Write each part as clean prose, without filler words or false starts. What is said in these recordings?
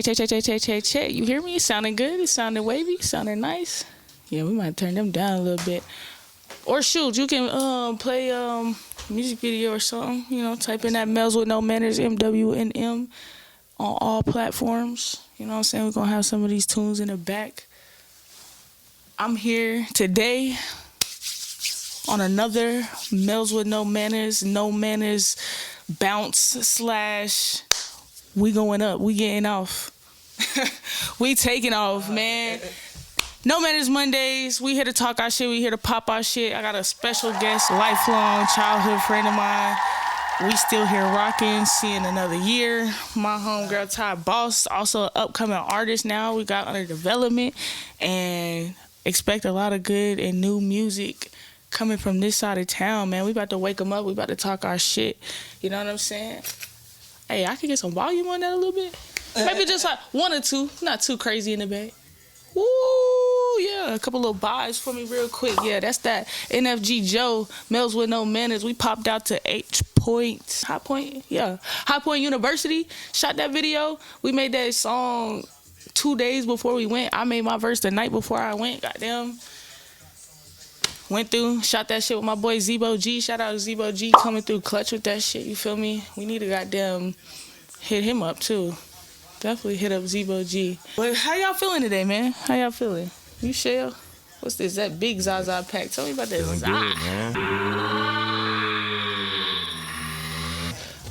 Check. You hear me? It sounding good. It sounded wavy. It sounded nice. Yeah, we might turn them down a little bit. Or shoot, you can play music video or something. You know, type in that Melz with NoMannerz, MWNM, on all platforms. You know what I'm saying? We're going to have some of these tunes in the back. I'm here today on another Melz with NoMannerz bounce / we going up. We getting off. We taking off, man. NoMannerz Mondays. We here to talk our shit. We here to pop our shit. I got a special guest, lifelong childhood friend of mine. We still here rocking, seeing another year. My homegirl Ty Boss, also an upcoming artist now. We got under development and expect a lot of good and new music coming from this side of town, man. We about to wake them up. We about to talk our shit. You know what I'm saying? Hey, I can get some volume on that a little bit. Maybe just like one or two. Not too crazy in the back. Woo, yeah. A couple little vibes for me real quick. Yeah, that's that. NFG Joe, Melz with NoMannerz. We popped out to High Point University. Shot that video. We made that song 2 days before we went. I made my verse the night before I went. Goddamn. Went through, shot that shit with my boy Zebo G. Shout out to Zebo G coming through clutch with that shit. You feel me? We need to goddamn hit him up too. Definitely hit up Zebo G. But how y'all feeling today, man? How y'all feeling? You Shell? What's this? That big Zaza pack. Tell me about that Feeling Zaza. good, man.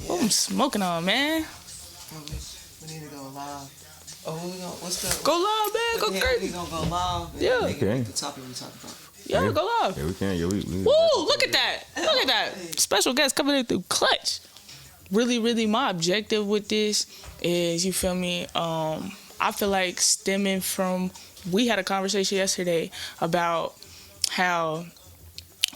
What I'm smoking on, man? We need to go live. Oh, Go live, man. Go crazy. We gonna go live. Yeah. Okay. The topic we talking about. Yeah, go live. Yeah, we can. Yeah, we Woo, look at that. Look at that. Special guest coming in through clutch. Really, my objective with this is, you feel me, I feel like stemming from, we had a conversation yesterday about how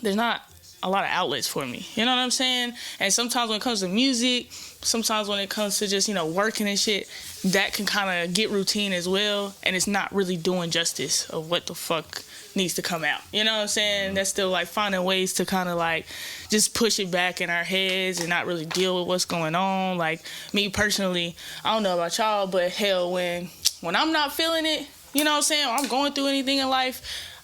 there's not a lot of outlets for me. You know what I'm saying? And sometimes when it comes to music, sometimes when it comes to just, you know, working and shit, that can kind of get routine as well. And it's not really doing justice of what the fuck needs to come out. You know what I'm saying? That's still like finding ways to kind of like just push it back in our heads and not really deal with what's going on. Like me personally, I don't know about y'all, but hell, when I'm not feeling it, you know what I'm saying? Or I'm going through anything in life,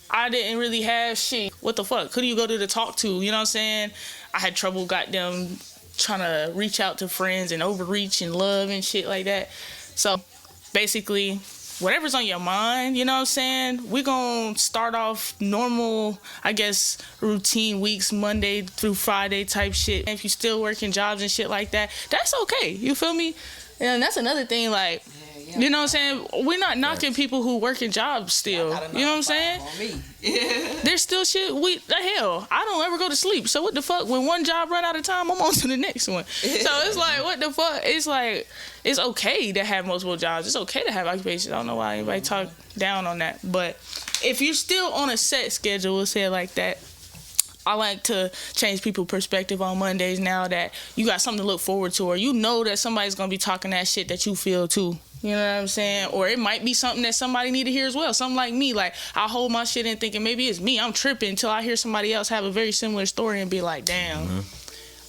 I didn't really have shit. What the fuck? Who do you go to talk to? You know what I'm saying? I had trouble goddamn trying to reach out to friends and overreach and love and shit like that. So basically, whatever's on your mind, you know what I'm saying? We're going to start off normal, I guess, routine weeks, Monday through Friday type shit. And if you're still working jobs and shit like that, that's okay. You feel me? And that's another thing, like, you know what I'm saying? We're not knocking people who work in jobs still. You know what I'm saying? There's still shit. The hell, I don't ever go to sleep. So what the fuck? When one job run out of time, I'm on to the next one. So it's like, what the fuck? It's like, it's okay to have multiple jobs. It's okay to have occupations. I don't know why anybody talk down on that. But if you're still on a set schedule, we'll say it like that, I like to change people's perspective on Mondays now that you got something to look forward to, or you know that somebody's going to be talking that shit that you feel too. You know what I'm saying? Or it might be something that somebody need to hear as well. Something like me. Like, I hold my shit in thinking maybe it's me. I'm tripping until I hear somebody else have a very similar story and be like, damn,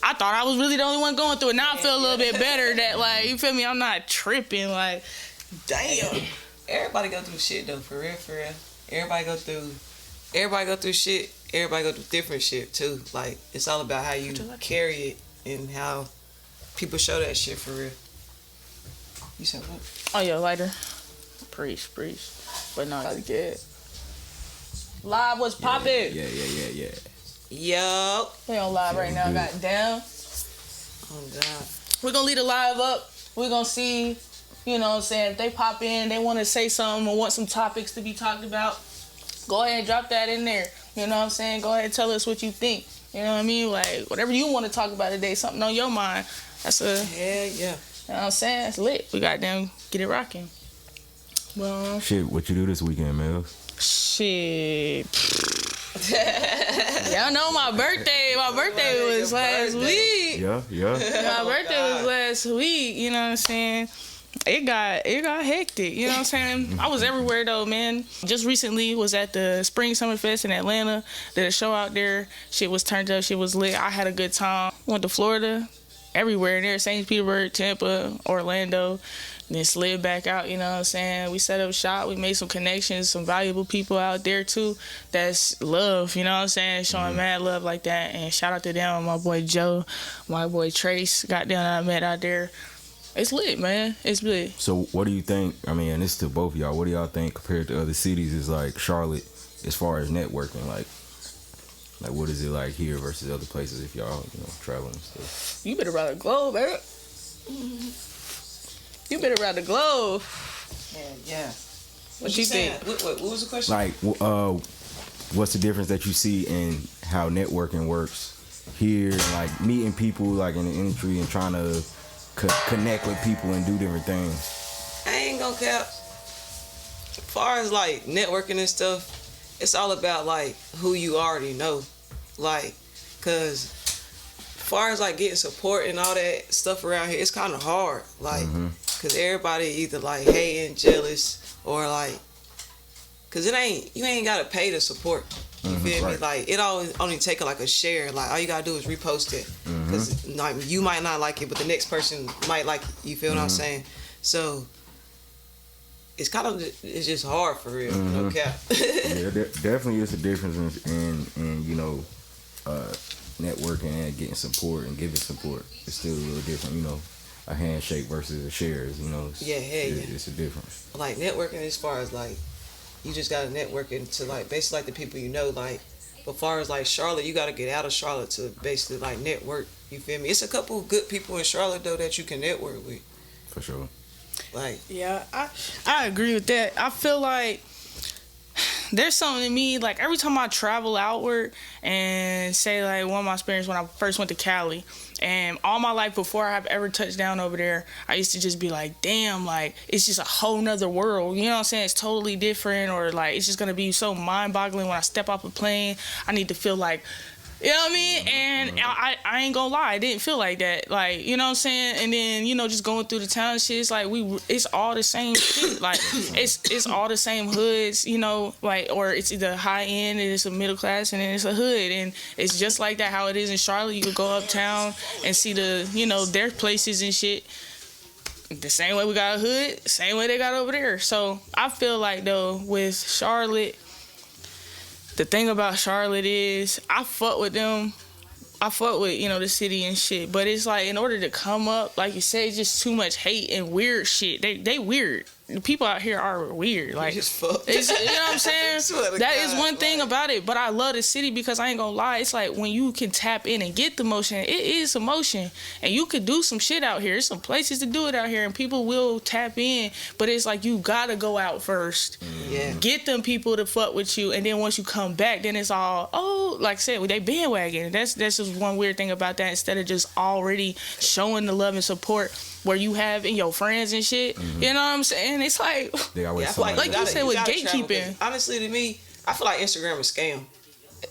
I thought I was really the only one going through it. Now I feel a little bit better that, like, you feel me? I'm not tripping. Like, damn. Everybody go through shit though, for real. Everybody go through shit. Everybody go through different shit too. Like, it's all about how you carry it and how people show that shit for real. You said what? Oh, yeah, lighter. Preach. But no, that's good. Live was popping. Yeah. Yo. We on live right now, goddamn. Oh, God. We're going to leave the live up. We're going to see, you know what I'm saying, if they pop in, they want to say something or want some topics to be talked about, go ahead and drop that in there. You know what I'm saying? Go ahead and tell us what you think. You know what I mean? Like, whatever you want to talk about today, something on your mind. That's a... Yeah. You know what I'm saying? It's lit. We got them get it rocking. Well, shit, what you do this weekend, Melz? Shit. Y'all know my birthday. My birthday was last week. Yeah. My birthday was last week. You know what I'm saying? It got hectic. You know what I'm saying? I was everywhere though, man. Just recently was at the Spring Summer Fest in Atlanta. Did a show out there. Shit was turned up. Shit was lit. I had a good time. Went to Florida. Everywhere there, St. Petersburg, Tampa, Orlando, then slid back out, you know what I'm saying? We set up shop, we made some connections, some valuable people out there too. That's love, you know what I'm saying? Showing mad love like that. And shout out to them, my boy Joe, my boy Trace, goddamn, I met out there. It's lit, man. It's lit. So what do you think, I mean, and this to both of y'all, what do y'all think compared to other cities is like Charlotte as far as networking? Like what is it like here versus other places if y'all, you know, traveling and stuff? You better around the globe, baby. You better around the globe. Yeah. What you think? What was the question? Like, what's the difference that you see in how networking works here, like meeting people like in the industry and trying to connect with people and do different things? I ain't gonna cap. As far as like networking and stuff, it's all about like who you already know. Like, cause as far as like getting support and all that stuff around here, it's kind of hard. Like, cause everybody either like hating, jealous, or like, cause you ain't gotta pay to support. You feel me? Like, it always only take like a share. Like, all you gotta do is repost it. Cause like you might not like it, but the next person might like it. You feel what I'm saying? So it's kind of, it's just hard for real. No cap. Yeah, definitely is a difference in you know, networking and getting support and giving support. It's still a little different, you know. A handshake versus a shares, you know. It's a difference. Like networking, as far as like, you just gotta network into like basically like the people you know. Like, but far as like Charlotte, you gotta get out of Charlotte to basically like network. You feel me? It's a couple of good people in Charlotte though that you can network with. For sure. Like, yeah, I agree with that. I feel like there's something in me, like every time I travel outward and say like one of my experiences when I first went to Cali, and all my life before I have ever touched down over there, I used to just be like, damn, like it's just a whole nother world, you know what I'm saying? It's totally different, or like it's just gonna be so mind-boggling when I step off a plane. I need to feel like, you know what I mean? And I ain't gonna lie, I didn't feel like that. Like, you know what I'm saying? And then, you know, just going through the town and shit, it's like it's all the same shit. Like, it's all the same hoods, you know, like, or it's either high end and it's a middle class and then it's a hood. And it's just like that how it is in Charlotte. You could go uptown and see the, you know, their places and shit. The same way we got a hood, same way they got over there. So I feel like though with Charlotte, the thing about Charlotte is I fuck with them. I fuck with, you know, the city and shit. But it's like in order to come up, like you say, it's just too much hate and weird shit. They weird. The people out here are weird. Like, just fuck. you know what I'm saying? That is one thing about it. But I love the city because I ain't gonna lie. It's like when you can tap in and get the motion, it is emotion. And you could do some shit out here. There's some places to do it out here and people will tap in. But it's like you gotta go out first. Yeah. Get them people to fuck with you. And then once you come back, then it's all, oh, like I said, they bandwagon. That's just one weird thing about that. Instead of just already showing the love and support where you have in your friends and shit, you know what I'm saying? It's like, They always like you said with gatekeeping. Honestly, to me, I feel like Instagram is a scam.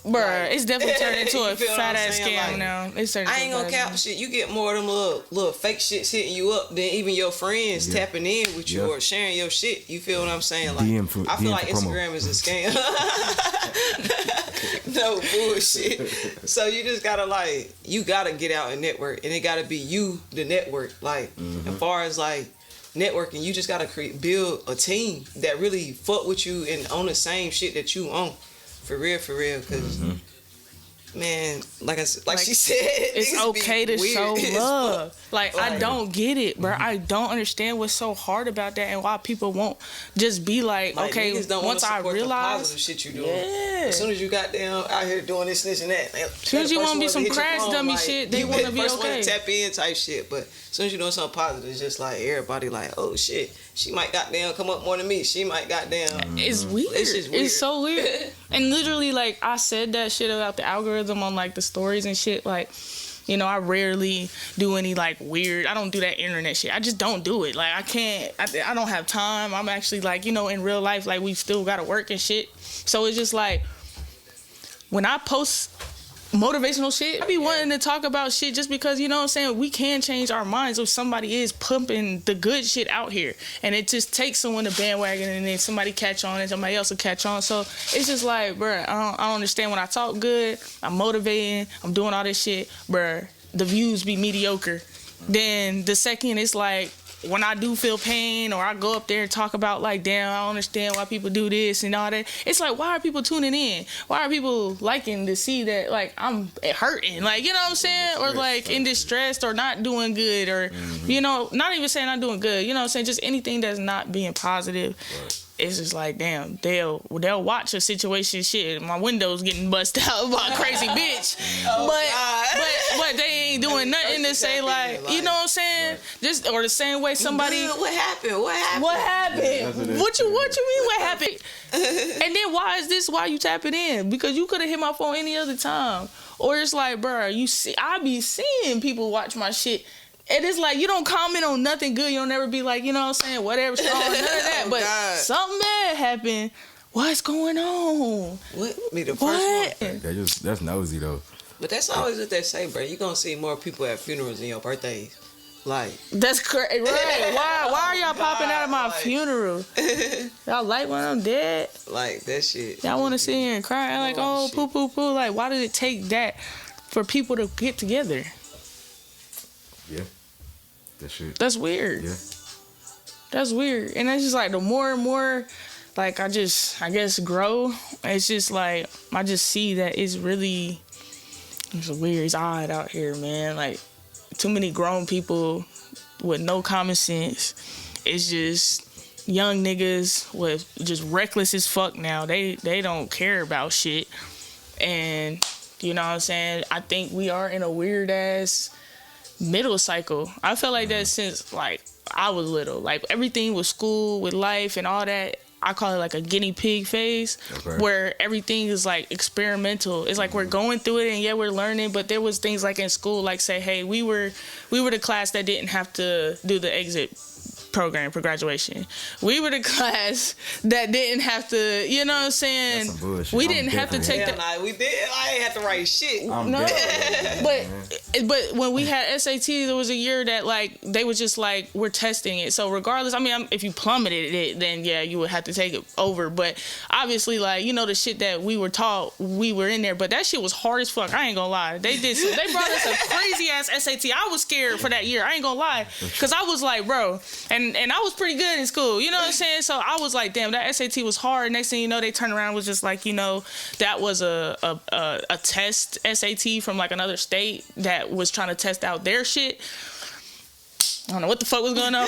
Bruh, it's definitely turned into a You feel what fat I'm ass saying? scam Like, now. It's turned I into ain't a gonna fat cap ass shit. You get more of them little fake shits hitting you up than even your friends tapping in with you or sharing your shit. You feel what I'm saying? Like, I feel like Instagram is a scam. No bullshit. So you just gotta get out and network, and it gotta be you, the network. Like, as far as like networking, you just gotta build a team that really fuck with you and on the same shit that you own. For real, because man, like she said, it's okay to show love. Like, I don't get it, bro. I don't understand what's so hard about that and why people won't just be like okay, once I realize positive shit you doing. Yeah. As soon as you got down out here doing this and that, as soon as you want to be some crash dummy shit, they want to be okay. Tap in type shit, but as soon as you doing something positive, it's just like everybody like, oh shit, she might goddamn come up more than me. She might goddamn. It's weird. It's just weird. It's so weird. And literally, like, I said that shit about the algorithm on like the stories and shit. Like, you know, I rarely do any like weird. I don't do that internet shit. I just don't do it. Like, I can't. I don't have time. I'm actually like, you know, in real life, like we still gotta work and shit. So it's just like when I post motivational shit, I be wanting to talk about shit just because, you know what I'm saying, we can change our minds if somebody is pumping the good shit out here, and it just takes someone to bandwagon and then somebody catch on and somebody else will catch on. So it's just like, bruh, I don't understand. When I talk good, I'm motivating, I'm doing all this shit, bruh, the views be mediocre. Then the second it's like when I do feel pain or I go up there and talk about like, damn, I don't understand why people do this and all that. It's like, why are people tuning in? Why are people liking to see that like I'm hurting? Like, you know what I'm saying? Or like in distress or not doing good or, you know, not even saying I'm doing good. You know what I'm saying? Just anything that's not being positive. Right. It's just like, damn, they'll watch a situation, shit, my window's getting busted out by a crazy bitch. But they ain't doing nothing to say like, you know what I'm saying? Right. Just or the same way somebody. What happened? What you mean? What happened? And then why you tapping in? Because you could have hit my phone any other time. Or it's like, bro, I be seeing people watch my shit. And it's like, you don't comment on nothing good. You don't never be like, you know what I'm saying, whatever, strong, none of that. But something bad happened. What's going on? What? Me the first one. That's nosy, though. But that's always what they say, bro. You're going to see more people at funerals than your birthdays. Like. That's crazy. Right. Why are y'all popping out of my funeral? Y'all like when I'm dead? Like, that shit. Y'all want to sit here and cry? Like, oh, poo, poo, poo. Like, why did it take that for people to get together? Yeah, that shit. That's weird. Yeah, that's weird. And it's just like the more and more, like I guess grow. It's just like I just see that it's weird. It's odd out here, man. Like too many grown people with no common sense. It's just young niggas with just reckless as fuck now. They don't care about shit. And you know what I'm saying? I think we are in a weird ass middle cycle. I felt like that since like I was little. Like everything with school, with life and all that, I call it like a guinea pig phase, where everything is like experimental. It's like we're going through it and yeah, we're learning, but there was things like in school, like say, hey, we were the class that didn't have to do the exit program for graduation. We were the class that didn't have to, you know what I'm saying? We didn't have to take that. We did. I ain't have to write shit. No, but when we had SAT, there was a year that like they was just like we're testing it. So regardless, I mean, if you plummeted it, then yeah, you would have to take it over. But obviously, like you know, the shit that we were taught, we were in there. But that shit was hard as fuck. I ain't gonna lie. They brought us a crazy ass SAT. I was scared for that year. I ain't gonna lie, because I was like, bro, and I was pretty good in school. You know what I'm saying? So I was like, damn, that SAT was hard. Next thing you know, they turned around and was just like, you know, that was a test SAT from like another state that was trying to test out their shit. I don't know what the fuck was going on,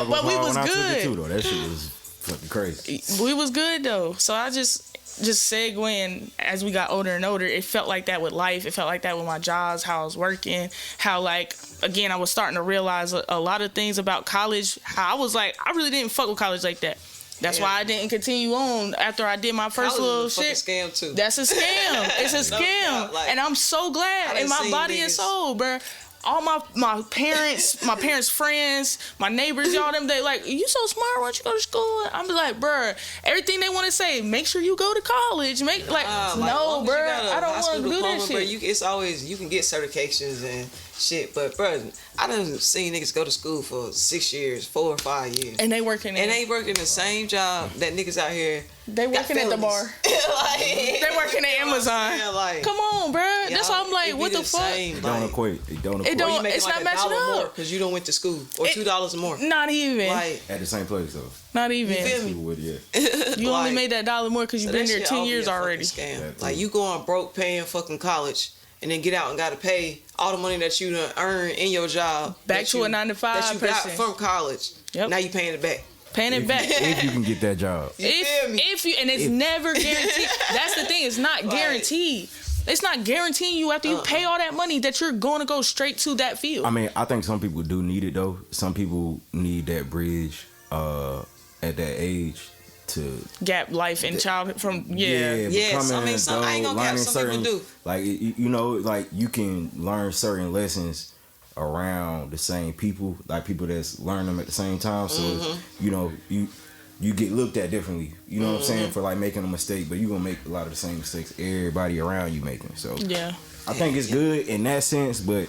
but we was good. That shit was fucking crazy. We was good though. So I just segueing as we got older and older, it felt like that with life. It felt like that with my jobs, how I was working, how like, again, I was starting to realize a lot of things about college. How I was like, I really didn't fuck with college like that. That's why I didn't continue on after I did my first little shit. Scam too. That's a scam. It's a scam. Like, and I'm so glad in my body and soul, bro. All my parents' friends, my neighbors, y'all them, they like, you so smart, why don't you go to school? I'm like, bruh, everything they want to say, make sure you go to college. No, bruh, I don't want to do that shit. Bro, it's always, you can get certifications and shit, but bruh, I done seen niggas go to school for 6 years, 4 or 5 years. And they working the same job that niggas out here. They working at the bar. They working at Amazon. Come on, bruh. That's why I'm like, what the fuck? It don't equate. It's not matching up. Because you don't went to school. Or $2 more. Not even. Like, at the same place, though. Not even. You feel me? You only made that $1 more because you've been there 10 years already. Scam. Like, you going broke paying fucking college and then get out and got to pay all the money that you done earned in your job. Back to a 9-to-5 that you got from college. Yep. Now you paying it back. If you can get that job. If you, and it's never guaranteed. That's the thing. It's not guaranteed. It's not guaranteeing you after you pay all that money that you're going to go straight to that field. I mean, I think some people do need it though. Some people need that bridge at that age to gap life and childhood from Yes, I mean, I ain't gonna cap. Some people do. Like you know, like you can learn certain lessons around the same people, like people that's learn them at the same time. So you know, you get looked at differently. You know what I'm saying, for like making a mistake, but you gonna make a lot of the same mistakes everybody around you making. So yeah, I think it's good in that sense, but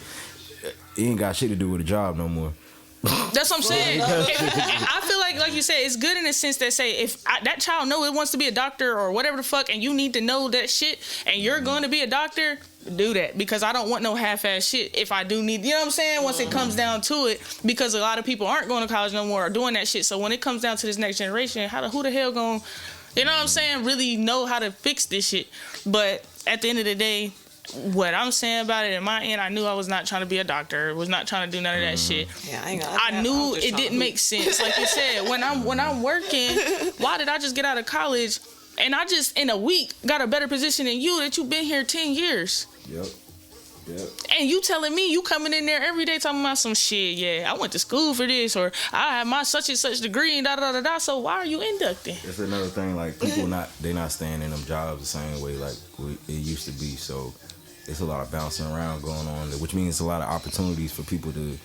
it ain't got shit to do with the job no more. That's what I'm saying. I feel like you said, it's good in the sense that say if that child know it wants to be a doctor or whatever the fuck, and you need to know that shit, and you're going to be a doctor, do that because I don't want no half-ass shit if I do need, you know what I'm saying? Once it comes down to it, because a lot of people aren't going to college no more or doing that shit. So when it comes down to this next generation, who the hell going, you know what I'm saying, really know how to fix this shit. But at the end of the day, what I'm saying about it in my end, I knew I was not trying to be a doctor, was not trying to do none of that shit. Yeah, I knew it didn't make sense. Like you said, when I'm working, why did I just get out of college and I just in a week got a better position than you that you've been here 10 years? Yep. And you telling me you coming in there every day talking about some shit, yeah, I went to school for this, or I have my such and such degree and da-da-da-da, so why are you inducting? It's another thing, like, people they not staying in them jobs the same way like it used to be, so it's a lot of bouncing around going on, which means a lot of opportunities for people to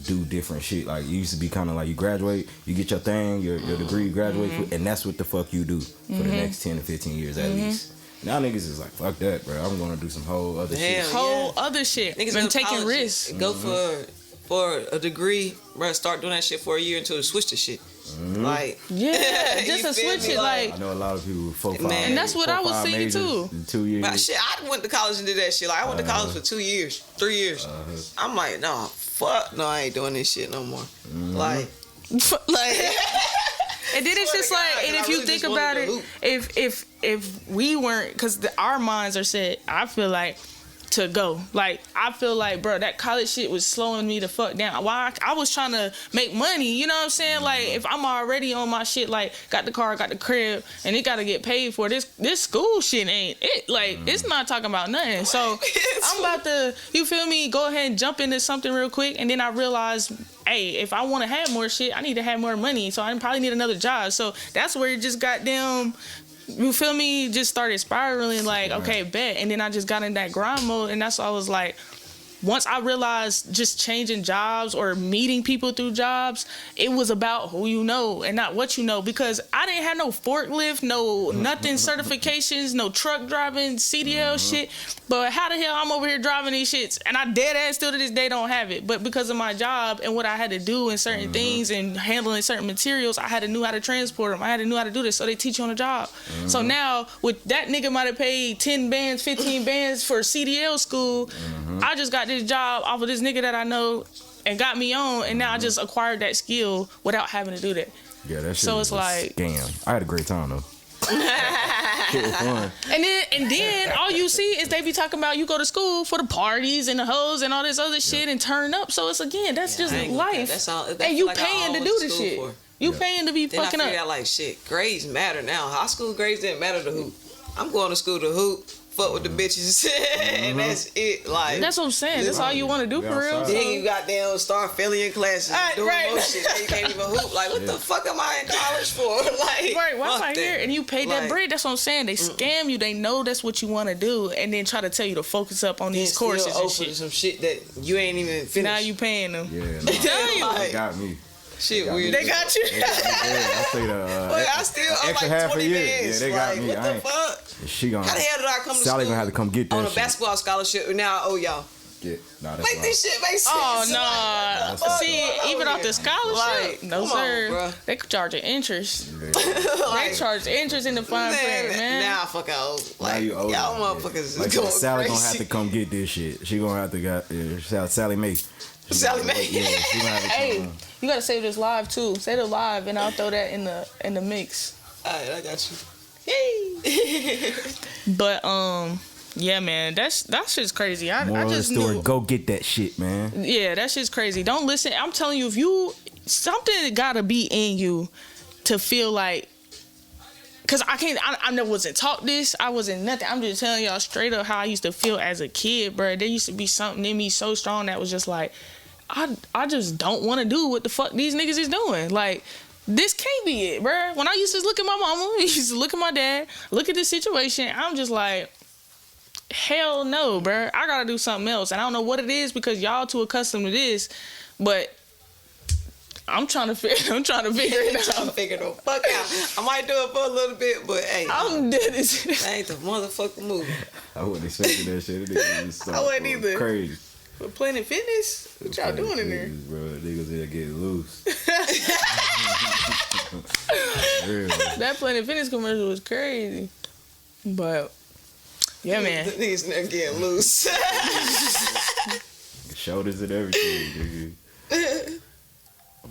do different shit. Like, it used to be kind of like you graduate, you get your thing, your degree, you graduate, and that's what the fuck you do for the next 10 to 15 years at least. Now niggas is like, fuck that, bro. I'm gonna do some whole other shit. Other shit. Niggas been taking risks. Go for a degree, bro. Start doing that shit for a year until they switch the shit. Like, just to switch it. Like, I know a lot of people 4, 5, and that's what I was thinking too. In 2 years. But shit, I went to college and did that shit. Like, I went to college for 2 years, 3 years. I'm like, no, fuck, no, I ain't doing this shit no more. Like. And then it's just like, and if you think about it, if we weren't, because our minds are set, I feel like, to go. Like, I feel like, bro, that college shit was slowing me the fuck down. Why? I was trying to make money, you know what I'm saying? Like, if I'm already on my shit, like, got the car, got the crib, and it got to get paid for, this school shit ain't it. Like, it's not talking about nothing. So, I'm about to, you feel me, go ahead and jump into something real quick, and then I realized, hey, if I want to have more shit, I need to have more money, so I probably need another job. So, that's where it just got down. You feel me? Just started spiraling, like, okay, bet. And then I just got in that grind mode, and that's why I was like, once I realized just changing jobs or meeting people through jobs, it was about who you know and not what you know, because I didn't have no forklift, no nothing certifications, no truck driving, CDL shit. But how the hell I'm over here driving these shits and I dead ass still to this day don't have it. But because of my job and what I had to do in certain things and handling certain materials, I had to know how to transport them. I had to know how to do this. So they teach you on the job. So now with that nigga might have paid 10 bands, 15 bands for CDL school. I just got this job off of this nigga that I know and got me on, and now I just acquired that skill without having to do that. Yeah, that shit so it's like, damn. I had a great time though. Shit was fun. And then all you see is they be talking about you go to school for the parties and the hoes and all this other shit and turn up. So it's that's just life. That's all. And you paying to do this shit. You paying to be then fucking I up. figured out, like, shit, grades matter now. High school grades didn't matter to hoop. I'm going to school to hoop. Fuck with the bitches, and that's it. Like, that's what I'm saying. That's all you want to do for real. Then you goddamn start failing in classes, doing more shit. Now you can't even hoop. Like, what the fuck am I in college for? Like, right? Why am I here? And you pay that bread. That's what I'm saying. They scam you. They know that's what you want to do, and then try to tell you to focus up on these courses and shit. Some shit that you ain't even finished. Now you paying them. Yeah, they got me. Shit weird. They got you. I say I still extra like half 20 a year. bands. Yeah, they got like, me. What the fuck? She gonna. How the hell did I come to school? Sally gonna have to come get that on a shit. basketball scholarship, and now I owe y'all. Yeah, nah, that's Make this shit make sense. Oh no! See, even off the scholarship, Like, no sir. On, they charge interest. Like, they charge interest in the fine print, man. Now fuck out. Like, y'all motherfuckers like, is going Sally crazy. gonna have to come get this shit. She gonna have to Sally Mae. Sally Mae. Yeah, she gonna have to Hey, you gotta save this live too. Save it live, and I'll throw that in the mix. Alright, I got you. Yay! But yeah, man, that's shit's crazy. I just story. knew. Go get that shit, man. Yeah, that shit's crazy. Don't listen. I'm telling you, if something gotta be in you to feel like. Cause I never wasn't taught this. I wasn't nothing. I'm just telling y'all straight up how I used to feel as a kid, bro. There used to be something in me so strong that was just like, I just don't want to do what the fuck these niggas is doing. Like, this can't be it, bro. When I used to look at my mama, I used to look at my dad, look at this situation, I'm just like, hell no, bro. I gotta do something else. And I don't know what it is because y'all too accustomed to this, but I'm trying to figure it out. Trying to figure the fuck out. I might do it for a little bit, but hey, I'm dead as that ain't the motherfucking movie. I wasn't expecting that shit. I wasn't either. Crazy. For Planet Fitness? What y'all doing in there? Bro, niggas there getting loose. That Planet Fitness commercial was crazy. But Yeah, man. Niggas never getting loose. Shoulders and everything, nigga.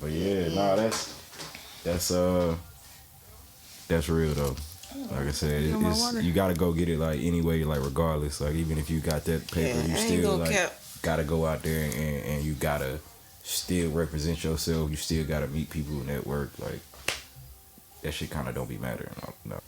But yeah, nah, that's real though. Like I said, you gotta go get it like anyway, like regardless. Like even if you got that paper, you still like gotta go out there and you gotta still represent yourself. You still gotta meet people, network. Like that shit kind of don't be mattering. No.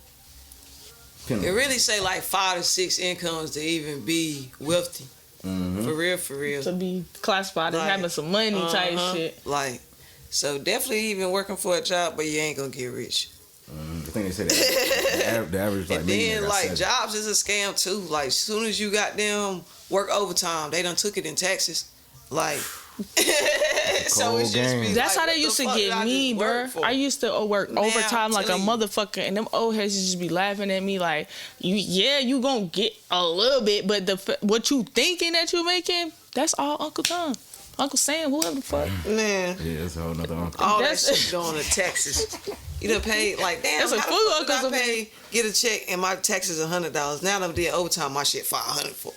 It really say like 5 to 6 incomes to even be wealthy. For real. To be classified as having some money type shit. Like, so definitely even working for a job, but you ain't gonna get rich. I think they say that the average like. And then like jobs is a scam too. Like, as soon as you got them work overtime, they done took it in taxes. Like. So it's just be that's like, how they used to get me, bro. I used to work overtime like a motherfucker, and them old heads just be laughing at me like, you gonna get a little bit, but what you thinking that you making, that's all Uncle Tom, Uncle Sam, whoever the fuck. Man, yeah, that's a whole nother uncle. All that shit going to Texas. You done paid like damn. That's a fool uncle. I get a check and my tax is $100. Now I'm doing overtime. My shit $500 for.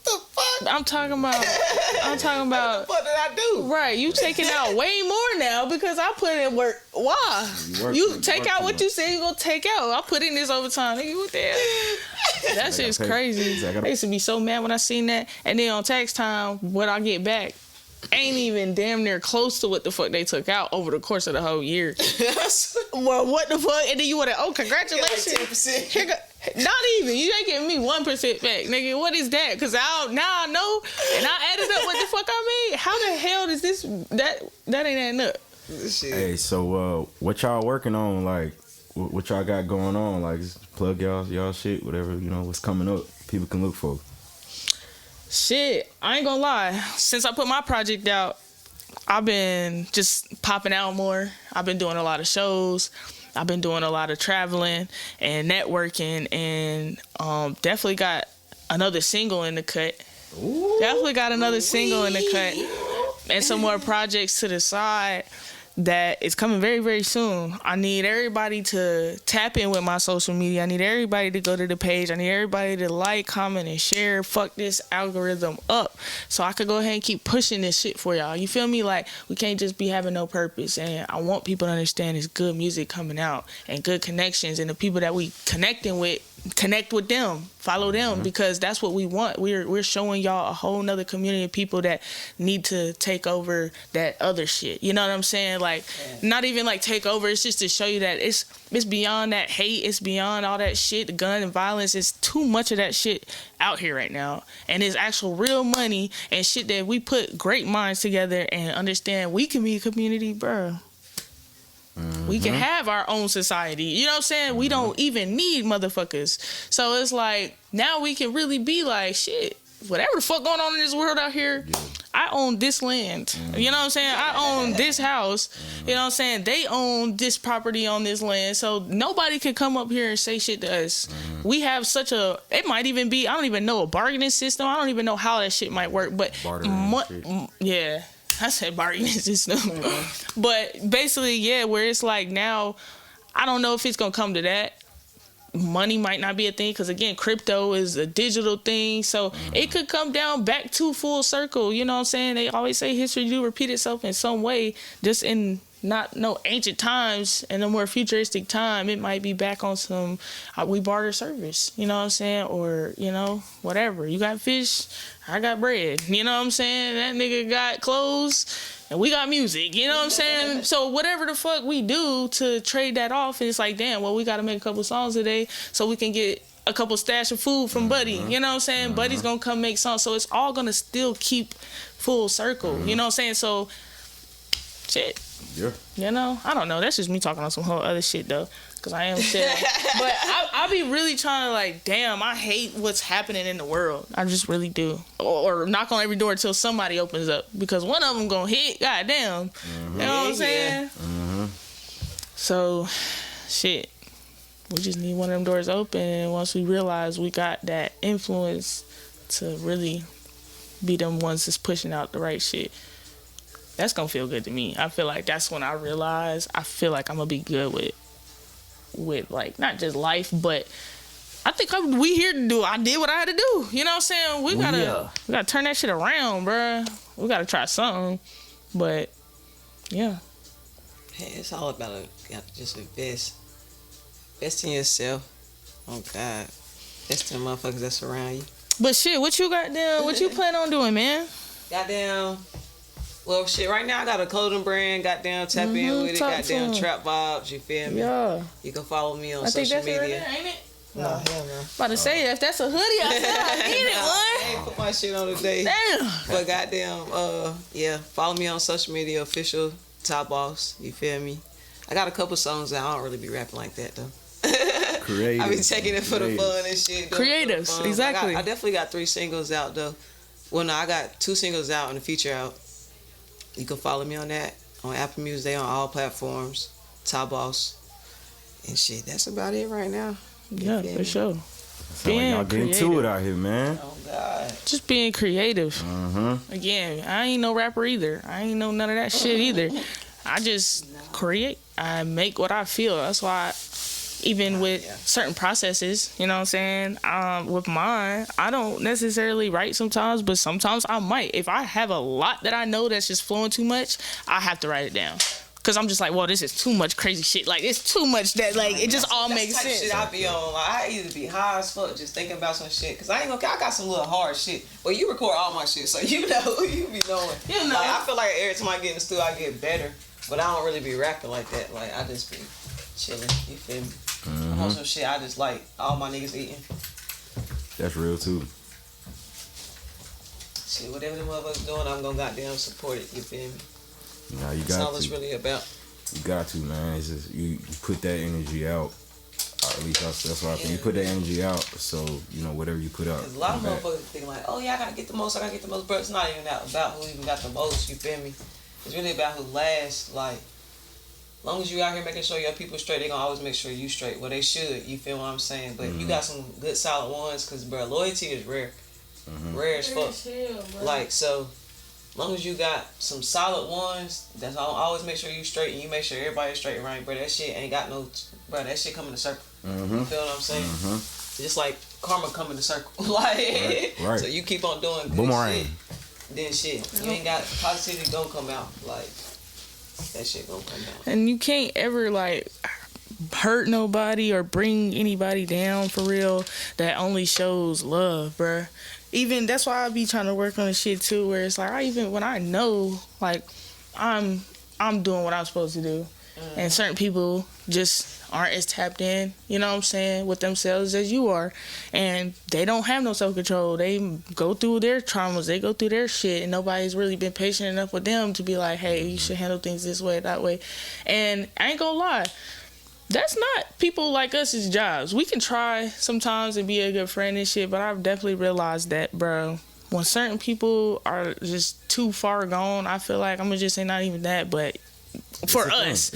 The fuck? I'm talking about. What the fuck did I do? Right, you taking out way more now because I put in work. Why? You take out what you said you gonna take out. I put in this overtime. Nigga, what the hell? That shit's crazy. I used to be so mad when I seen that. And then on tax time, what I get back ain't even damn near close to what the fuck they took out over the course of the whole year. Well, what the fuck? And then you want to, congratulations. Like 10%. Not even. You ain't giving me 1% back, nigga. What is that? Because now I know, and I added up what the fuck I made. How the hell does this, that ain't adding up. Hey, so what y'all working on? Like, what y'all got going on? Like, just plug y'all shit, whatever, what's coming up, people can look for. Shit, I ain't gonna lie. Since I put my project out, I've been just popping out more. I've been doing a lot of shows. I've been doing a lot of traveling and networking, and definitely got another single in the cut. Ooh, definitely got another single in the cut, and some more projects to the side that is coming very, very soon. I need everybody to tap in with my social media. I need everybody to go to the page. I need everybody to like, comment, and share. Fuck this algorithm up so I could go ahead and keep pushing this shit for y'all. You feel me? Like, we can't just be having no purpose. And I want people to understand it's good music coming out and good connections, and the people that we connecting with, connect with them, follow them, because that's what we want. We're showing y'all a whole nother community of people that need to take over that other shit. You know what I'm saying? Like, not even like take over. It's just to show you that it's beyond that hate. It's beyond all that shit, the gun and violence. It's too much of that shit out here right now. And it's actual real money and shit that we put great minds together and understand we can be a community, bro. We can have our own society. You know what I'm saying? We don't even need motherfuckers. So it's like, now we can really be like, shit, whatever the fuck going on in this world out here, I own this land. You know what I'm saying? I own this house. You know what I'm saying? They own this property on this land. So nobody can come up here and say shit to us. We have such a, it might even be, I don't even know, a bargaining system. I don't even know how that shit might work. But yeah. I said bargaining system. But basically, yeah, where it's like now, I don't know if it's going to come to that. Money might not be a thing because, again, crypto is a digital thing. So it could come down back to full circle. You know what I'm saying? They always say history do repeat itself in some way, just in not no ancient times and no more futuristic time. It might be back on some we barter service. You know what I'm saying? Or, whatever. You got fish, I got bread. You know what I'm saying? That nigga got clothes and we got music. You know what I'm saying? So whatever the fuck we do to trade that off, it's like, damn, well, we got to make a couple songs today so we can get a couple stash of food from Buddy. You know what I'm saying? Buddy's going to come make songs. So it's all going to still keep full circle. You know what I'm saying? So, shit. Yeah. I don't know. That's just me talking on some whole other shit, though. Because I am shit. But I be really trying to, like, damn, I hate what's happening in the world. I just really do. Or knock on every door until somebody opens up. Because one of them going to hit. Goddamn. You know what I'm saying? So, shit. We just need one of them doors open. And once we realize we got that influence to really be them ones that's pushing out the right shit, that's gonna feel good to me. I feel like that's when I realize I feel like I'm gonna be good with like not just life, but I think we here to do. I did what I had to do. You know what I'm saying? We gotta turn that shit around, bruh. We gotta try something. But yeah. Hey, it's all about you have to just invest in yourself. Oh God, invest in the motherfuckers that surround you. But shit, what you plan on doing, man? Goddamn. Well, shit, right now I got a clothing brand. Goddamn, tap in with it. Goddamn, trap vibes. You feel me? Yeah. You can follow me on social I think that's media. it right there, ain't it? No, hell no. About to say, if that's a hoodie, I need it, I ain't put my shit on today. Damn. But goddamn, yeah, follow me on social media, official Top Boss. You feel me? I got a couple songs that I don't really be rapping like that though. Creative. I be taking it for the fun and shit. Creatives, exactly. I definitely got 3 singles out though. Well, no, I got 2 singles out and a feature out. You can follow me on that on Apple Music. They on all platforms. Top Boss and shit. That's about it right now. Yeah, for sure. Sound like y'all getting to it out here, man. Oh God. Just being creative. Again, I ain't no rapper either. I ain't know none of that shit either. I just create. I make what I feel. That's why, even with certain processes, you know what I'm saying? With mine, I don't necessarily write sometimes, but sometimes I might. If I have a lot that I know that's just flowing too much, I have to write it down. Cause I'm just like, well, this is too much crazy shit. Like, it's too much that, like, it just all makes sense. Shit I be on. Like, I either be high as fuck just thinking about some shit. Cause I got some little hard shit. Well, you record all my shit, so you know, you be knowing. You know. Like, I feel like every time I get in the studio, I get better. But I don't really be rapping like that. Like, I just be chilling. You feel me? I'm on some shit I just like all my niggas eating. That's real too. Shit, whatever the motherfuckers doing, I'm gonna goddamn support it. You feel me? You know, you That's all got it's to. really about. You got to, man. It's just you put that energy out. Or at least that's what I think. You put that energy out, so you know whatever you put out. Cause a lot of motherfuckers think like, oh yeah, I gotta get the most, but it's not even about who even got the most. You feel me? It's really about who lasts. Like, as long as you out here making sure your people straight, they gonna always make sure you straight. Well, they should. You feel what I'm saying? But you got some good solid ones, cause bro, loyalty is rare, rare as fuck. Like so. As long as you got some solid ones, that's all. Always make sure you straight and you make sure everybody's straight and right, bro. That shit ain't got no, bro. That shit come in a circle. You feel what I'm saying? Just like karma come in a circle, like right. So you keep on doing good Boomerang. shit. Then shit, you ain't got positivity gonna come out. Like that shit gonna come out. And you can't ever like hurt nobody or bring anybody down for real. That only shows love, bruh. Even that's why I be trying to work on the shit too, where it's like even when I know like I'm doing what I'm supposed to do, and certain people just aren't as tapped in, you know what I'm saying, with themselves as you are, and they don't have no self-control. They go through their traumas, they go through their shit, and nobody's really been patient enough with them to be like, hey, you should handle things this way, that way. And I ain't gonna lie, that's not people like us' jobs. We can try sometimes and be a good friend and shit, but I've definitely realized that, bro, when certain people are just too far gone, I feel like, I'm gonna just say not even that, but for us,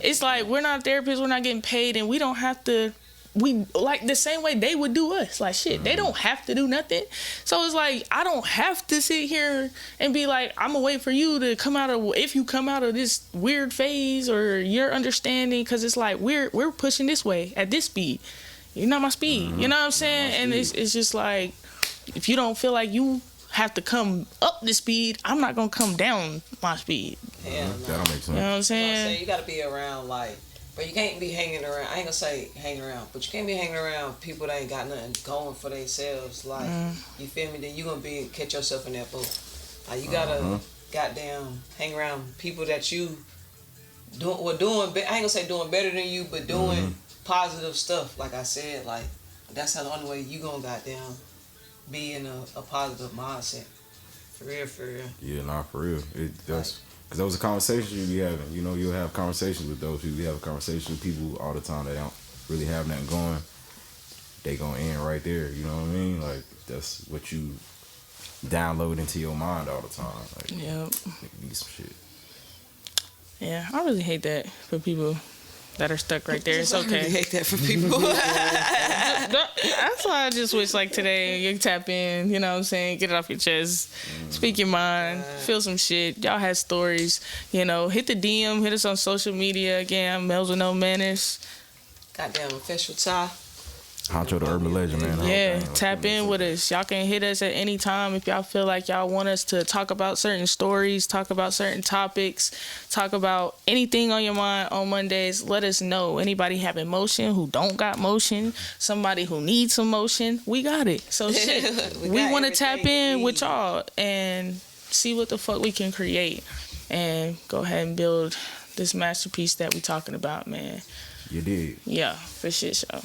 it's like we're not therapists, we're not getting paid, and we don't have to, we like the same way they would do us. Like shit, they don't have to do nothing. So it's like I don't have to sit here and be like, I'm gonna wait for you to come out of, if you come out of this weird phase or your understanding, because it's like we're pushing this way at this speed. You're not my speed. You know what I'm saying? And it's just like, if you don't feel like you have to come up the speed, I'm not gonna come down my speed. Yeah, that'll make sense. You know what I'm saying? You gotta be around like. But you can't be hanging around. I ain't gonna say hang around, but you can't be hanging around people that ain't got nothing going for themselves. Like you feel me? Then you gonna catch yourself in that boat. Like you gotta goddamn hang around people that you doing. I ain't gonna say doing better than you, but doing positive stuff. Like I said, like that's how the only way you gonna goddamn be in a positive mindset. For real. Yeah, nah, for real. That's. Because those are conversations you be having. You know, you'll have conversations with those people. You have conversations with people all the time that don't really have nothing going. They gonna end right there. You know what I mean? Like, that's what you download into your mind all the time. Like, yep. Need some shit. Yeah, I really hate that for people that are stuck right there. It's okay. I really hate that for people. That's why I just wish like today you tap in, you know what I'm saying, get it off your chest, speak your mind, feel some shit. Y'all had stories, you know, hit the DM, hit us on social media. Again, I'm Melz with NoMannerz. Goddamn official tie. Honcho the urban legend, man. Yeah, tap in with us. Y'all can hit us at any time if y'all feel like y'all want us to talk about certain stories, talk about certain topics, talk about anything on your mind on Mondays. Let us know. Anybody having motion who don't got motion, somebody who needs some motion, we got it. So shit, we want to tap in with y'all and see what the fuck we can create and go ahead and build this masterpiece that we talking about, man. You did. Yeah, for shit show.